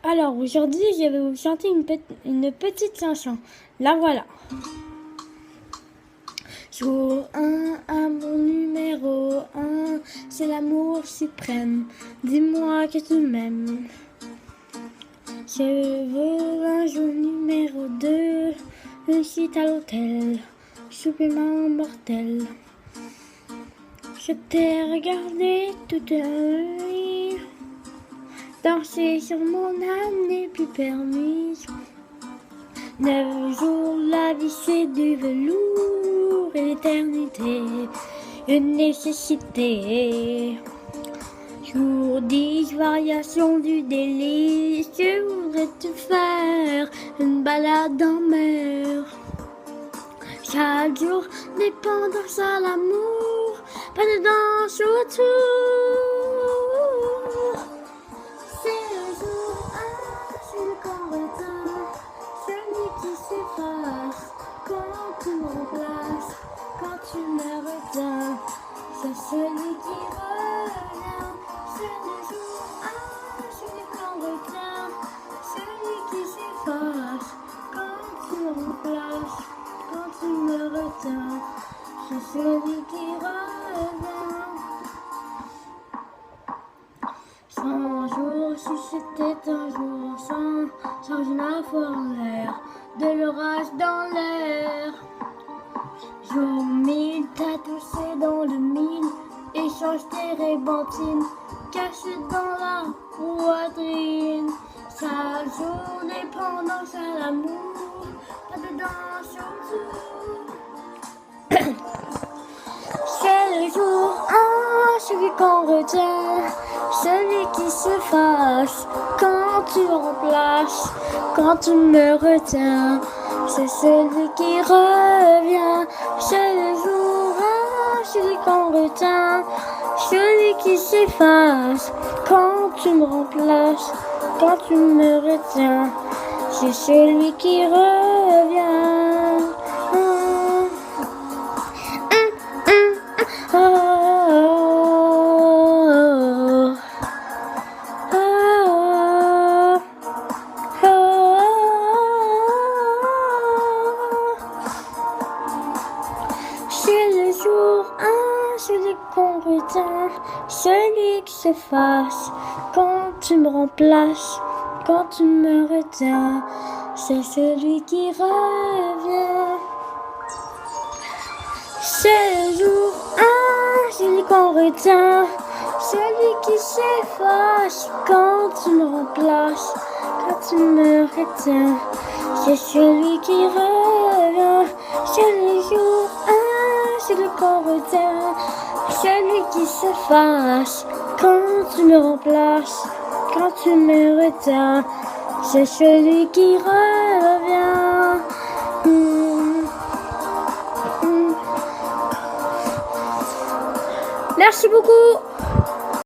Alors aujourd'hui, je vais vous chanter une petite chanson. La voilà. Jour 1, amour numéro 1, c'est l'amour suprême. Dis-moi que tu m'aimes. Je veux un jour numéro 2, une suite à l'hôtel, supplément mortel. Je t'ai regardé toute la nuit, danser sur mon âme n'est plus permis. 9 jours, la vie c'est du velours et l'éternité, une nécessité. Jour 10, variation du délice, je voudrais te faire une balade en mer. Chaque jour, dépendance à l'amour, pas de danse autour. C'est le jour 1, celui qu'on retient, celui qui s'efface quand tu me remplaces, quand tu me retiens. C'est celui qui revient. C'est le jour 1, celui qu'on retient, celui qui s'efface quand tu me remplaces, quand tu me retiens. C'est celui qui revient. 100 jours, si c'était un jour sans une info en l'air, de l'orage dans l'air. Jour 1000, t'as touché dans le mille, échange tes rébentines, cachées dans la poitrine. Chaque jour, dépendance à l'amour, pas de danse autour. C'est le jour 1, celui qu'on retient, celui qui se fâche quand tu remplaces, quand tu me retiens. C'est celui qui revient. C'est le jour 1, celui qu'on retient, celui qui s'efface quand tu me remplaces, quand tu me retiens. C'est celui qui revient. C'est le jour 1, celui qu'on retient, celui qui s'efface quand tu me remplaces, quand tu me retiens. C'est celui qui revient. C'est le jour 1, celui qu'on retient, celui qui s'efface quand tu me remplaces, quand tu me retiens. C'est celui qui revient. C'est le jour 1, celui qu'on retient, celui qui s'efface quand tu me remplaces, quand tu me retiens. C'est celui qui revient. Merci beaucoup.